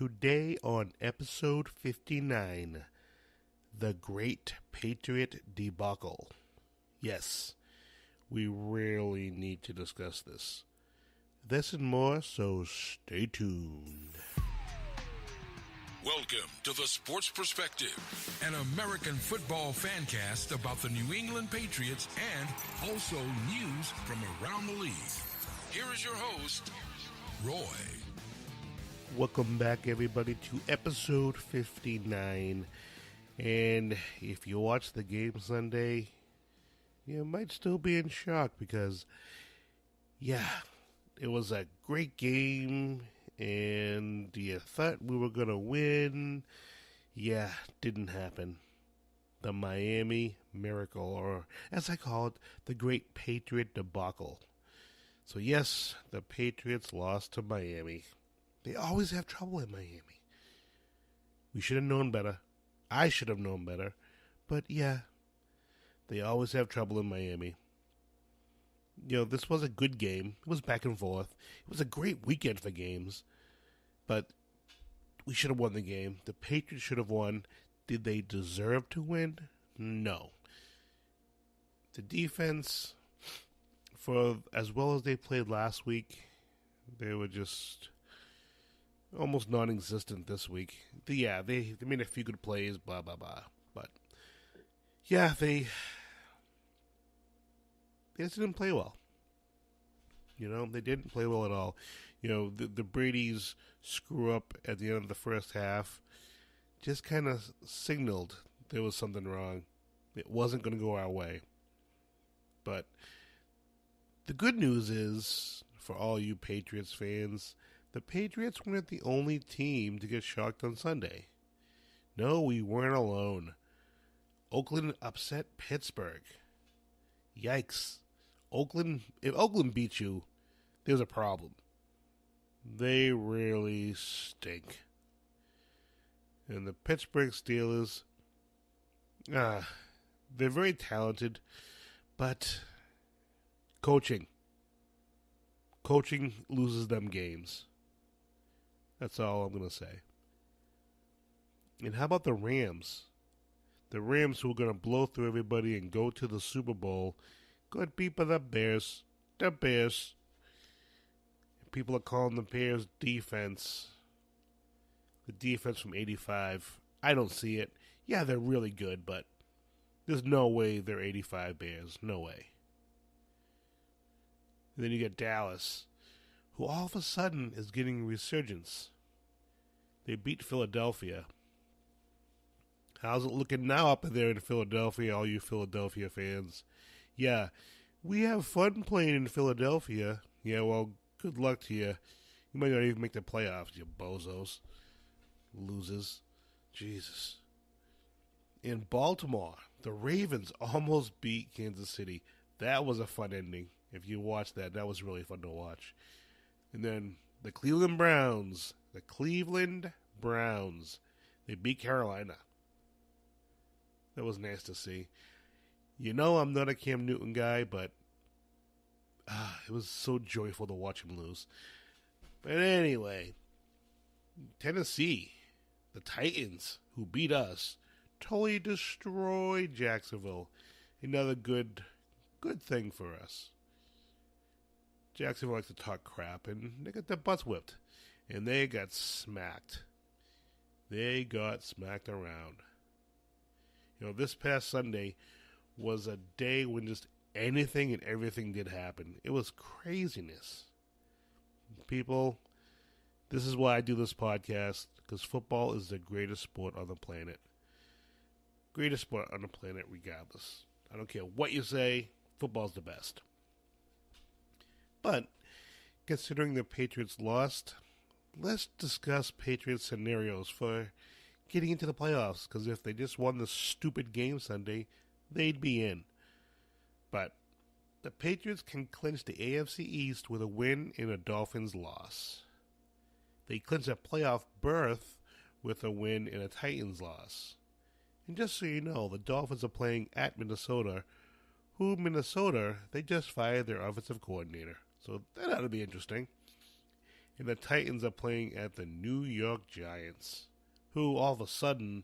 Today on episode 59, the Great Patriot Debacle. Yes, we really need to discuss this. This and more, so stay tuned. Welcome to The Sports Perspective, an American football fancast about the New England Patriots and also news from around the league. Here is your host, Roy. Welcome back, everybody, to episode 59. And if you watched the game Sunday, you might still be in shock because, it was a great game. And you thought we were going to win. Didn't happen. The Miami Miracle, or as I call it, the Great Patriot Debacle. So yes, the Patriots lost to Miami. They always have trouble in Miami. We should have known better. I should have known better. But they always have trouble in Miami. This was a good game. It was back and forth. It was a great weekend for games. But we should have won the game. The Patriots should have won. Did they deserve to win? No. The defense, for as well as they played last week, they were just almost non-existent this week. They made a few good plays, blah, blah, blah. But, they just didn't play well. They didn't play well at all. The Brady's screw up at the end of the first half just kind of signaled there was something wrong. It wasn't going to go our way. But the good news is, for all you Patriots fans, the Patriots weren't the only team to get shocked on Sunday. No, we weren't alone. Oakland upset Pittsburgh. Yikes. If Oakland beat you, there's a problem. They really stink. And the Pittsburgh Steelers, they're very talented, but coaching loses them games. That's all I'm going to say. And how about the Rams? The Rams, who are going to blow through everybody and go to the Super Bowl, got beat by the Bears. The Bears. People are calling the Bears defense the defense from 85. I don't see it. Yeah, they're really good, but there's no way they're 85 Bears. No way. And then you get Dallas, who all of a sudden is getting a resurgence. They beat Philadelphia. How's it looking now up there in Philadelphia, all you Philadelphia fans? Yeah, we have fun playing in Philadelphia. Yeah, well, good luck to you. You might not even make the playoffs, you bozos. Losers. Jesus. In Baltimore, the Ravens almost beat Kansas City. That was a fun ending. If you watched that, that was really fun to watch. And then the Cleveland Browns. They beat Carolina. That was nice to see. I'm not a Cam Newton guy, but it was so joyful to watch him lose. But anyway, Tennessee, the Titans, who beat us, totally destroyed Jacksonville. Another good thing for us. Jacksonville likes to talk crap, and they got their butts whipped. And they got smacked. They got smacked around. This past Sunday was a day when just anything and everything did happen. It was craziness. People, this is why I do this podcast, because football is the greatest sport on the planet. Greatest sport on the planet regardless. I don't care what you say, football's the best. But, considering the Patriots lost, let's discuss Patriots scenarios for getting into the playoffs, because if they just won the stupid game Sunday, they'd be in. But the Patriots can clinch the AFC East with a win and a Dolphins loss. They clinch a playoff berth with a win and a Titans loss. And just so you know, the Dolphins are playing at Minnesota, they just fired their offensive coordinator. So that ought to be interesting. And the Titans are playing at the New York Giants, who all of a sudden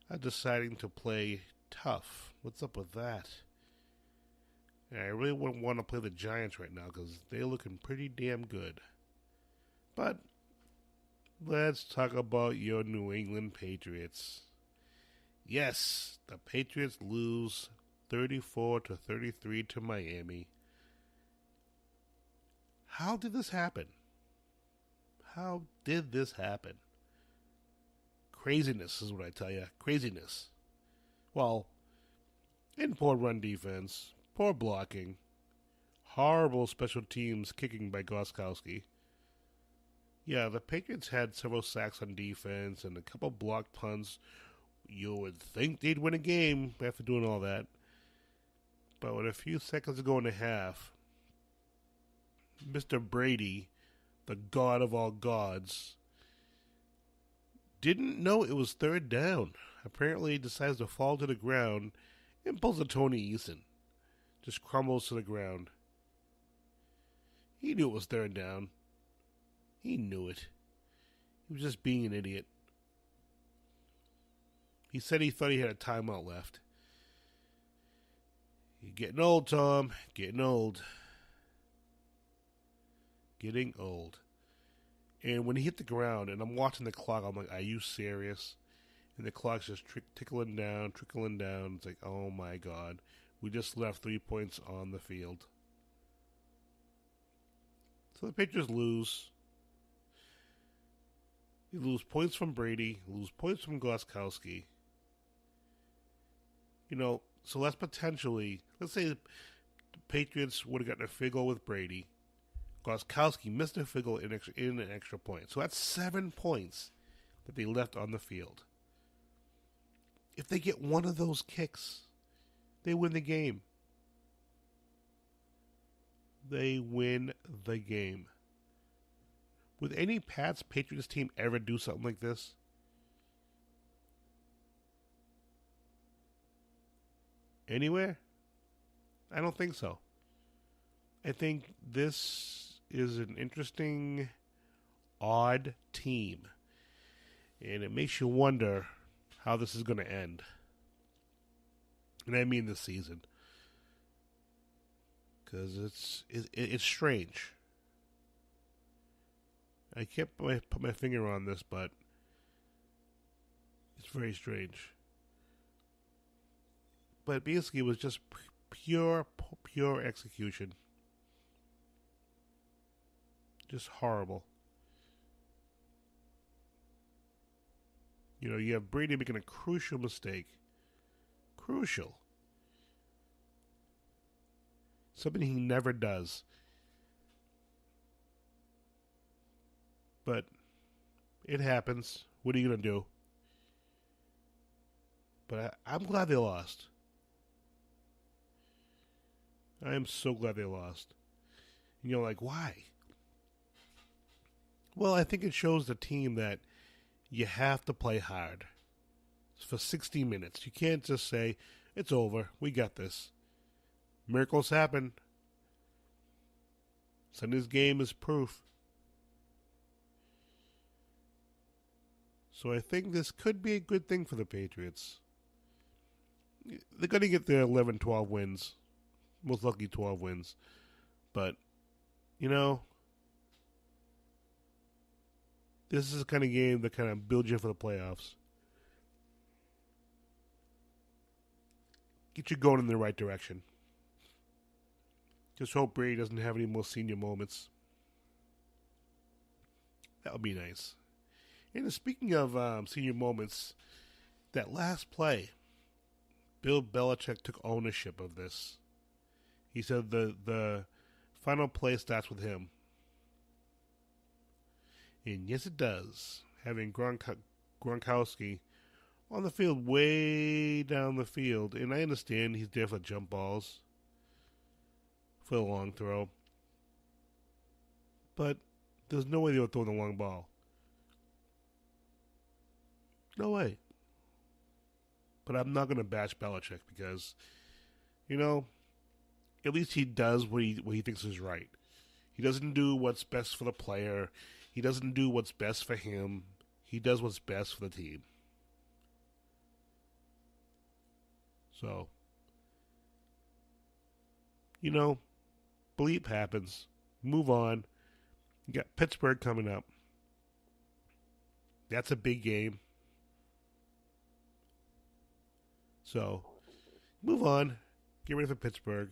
are deciding to play tough. What's up with that? And I really wouldn't want to play the Giants right now because they're looking pretty damn good. But let's talk about your New England Patriots. Yes, the Patriots lose 34-33 to Miami. How did this happen? How did this happen? Craziness is what I tell you. Craziness. Well, in poor run defense, poor blocking, horrible special teams kicking by Gostkowski. Yeah, the Patriots had several sacks on defense and a couple blocked punts. You would think they'd win a game after doing all that. But with a few seconds to go in the half, Mr. Brady, the god of all gods, didn't know it was third down. Apparently he decides to fall to the ground and pulls a Tony Eason. Just crumbles to the ground. He knew it was third down. He knew it. He was just being an idiot. He said he thought he had a timeout left. You're getting old, Tom. Getting old. Getting old. And when he hit the ground, and I'm watching the clock, I'm like, are you serious? And the clock's just trickling down. It's like, oh my God. We just left 3 points on the field. So the Patriots lose. You lose points from Brady. You lose points from Gostkowski. You know, so that's potentially, let's say the Patriots would have gotten a field goal with Brady. Gostkowski missed a field goal in an extra point. So that's 7 points that they left on the field. If they get one of those kicks, they win the game. They win the game. Would any Patriots team ever do something like this? Anywhere? I don't think so. I think this is an interesting, odd team. And it makes you wonder how this is going to end. And I mean this season. Because it's strange. I can't put my finger on this, but it's very strange. But basically, it was just pure execution. Just horrible. You know, you have Brady making a crucial mistake. Crucial. Something he never does. But it happens. What are you going to do? But I'm glad they lost. I am so glad they lost. And you're like, why? Well, I think it shows the team that you have to play hard. For 60 minutes. You can't just say, it's over. We got this. Miracles happen. Sunday's game is proof. So I think this could be a good thing for the Patriots. They're going to get their 11, 12 wins. Most lucky 12 wins. But, you know, this is the kind of game that kind of builds you for the playoffs. Get you going in the right direction. Just hope Brady doesn't have any more senior moments. That would be nice. And speaking of senior moments, that last play, Bill Belichick took ownership of this. He said the final play starts with him. And yes, it does. Having Gronkowski on the field, way down the field. And I understand he's there for jump balls, for the long throw. But there's no way they would throw the long ball. No way. But I'm not going to bash Belichick because, you know, at least he does what he thinks is right. He doesn't do what's best for the player. He doesn't do what's best for him. He does what's best for the team. So, bleep happens. Move on. You got Pittsburgh coming up. That's a big game. So, move on. Get ready for Pittsburgh.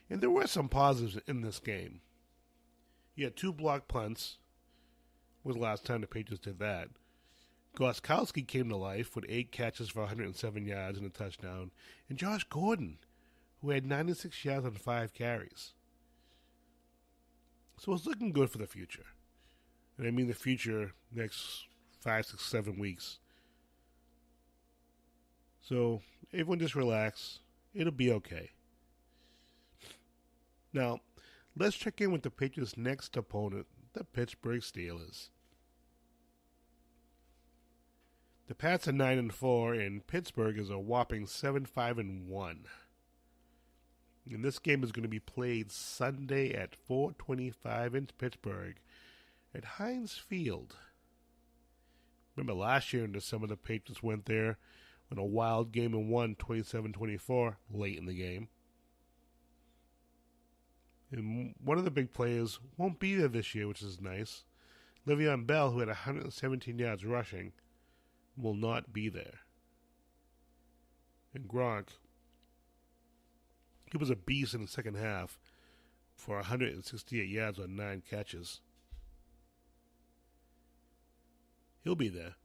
And there were some positives in this game. You had 2 block punts. Was the last time the Patriots did that. Gostkowski came to life with 8 catches for 107 yards and a touchdown. And Josh Gordon, who had 96 yards on 5 carries. So it's looking good for the future. And I mean the future next 5, 6, 7 weeks. So everyone just relax. It'll be okay. Now, let's check in with the Patriots' next opponent, the Pittsburgh Steelers. The Pats are 9-4, and Pittsburgh is a whopping 7-5-1. And this game is going to be played Sunday at 4:25 in Pittsburgh at Heinz Field. Remember last year in December, the Patriots went there in a wild game and won 27-24 late in the game. And one of the big players won't be there this year, which is nice. Le'Veon Bell, who had 117 yards rushing, will not be there. And Gronk, he was a beast in the second half for 168 yards on 9 catches. He'll be there.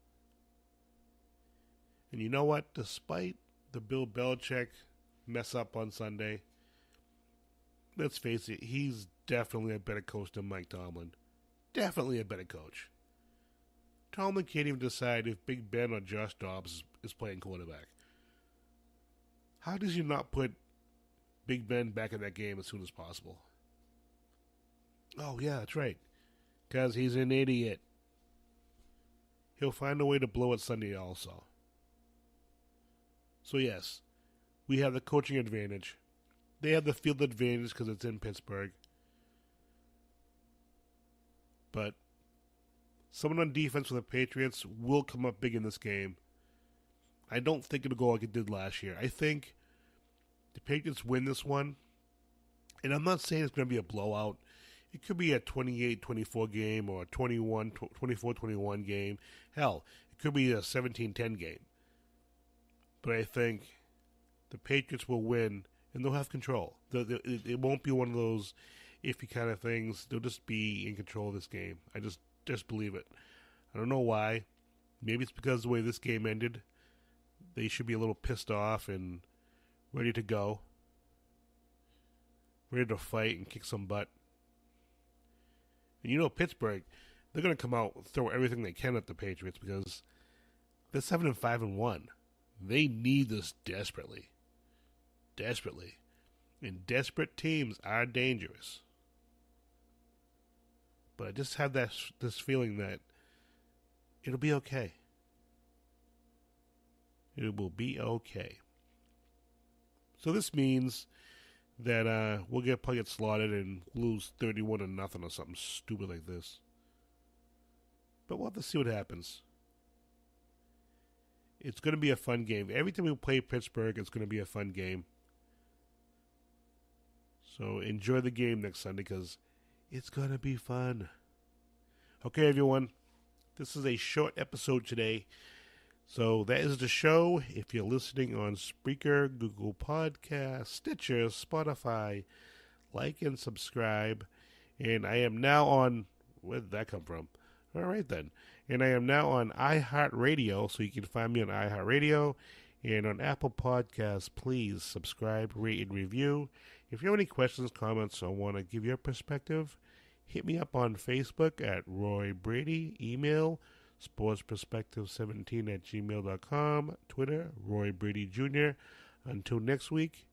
And you know what? Despite the Bill Belichick mess up on Sunday, let's face it, he's definitely a better coach than Mike Tomlin. Definitely a better coach. Tomlin can't even decide if Big Ben or Josh Dobbs is playing quarterback. How does you not put Big Ben back in that game as soon as possible? Oh, yeah, that's right. Because he's an idiot. He'll find a way to blow it Sunday also. So, yes, we have the coaching advantage. They have the field advantage because it's in Pittsburgh. But someone on defense for the Patriots will come up big in this game. I don't think it'll go like it did last year. I think the Patriots win this one. And I'm not saying it's going to be a blowout. It could be a 28-24 game or a 24-21 game. Hell, it could be a 17-10 game. But I think the Patriots will win, and they'll have control. It won't be one of those iffy kind of things. They'll just be in control of this game. I just believe it. I don't know why. Maybe it's because of the way this game ended. They should be a little pissed off and ready to go. Ready to fight and kick some butt. And Pittsburgh, they're going to come out and throw everything they can at the Patriots because they're 7-5-1. They need this desperately. Desperately. And desperate teams are dangerous. But I just have this feeling that it'll be okay. It will be okay. So this means that we'll probably get slaughtered and lose 31-0 or something stupid like this. But we'll have to see what happens. It's going to be a fun game. Every time we play Pittsburgh, it's going to be a fun game. So enjoy the game next Sunday because it's going to be fun. Okay, everyone. This is a short episode today. So that is the show. If you're listening on Spreaker, Google Podcasts, Stitcher, Spotify, like and subscribe. And I am now on... Where did that come from? All right, then. And I am now on iHeart Radio, so you can find me on iHeart Radio. And on Apple Podcasts, please subscribe, rate, and review. If you have any questions, comments, or want to give your perspective, hit me up on Facebook at Roy Brady. Email sportsperspective17@gmail.com. Twitter, Roy Brady Jr. Until next week,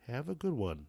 have a good one.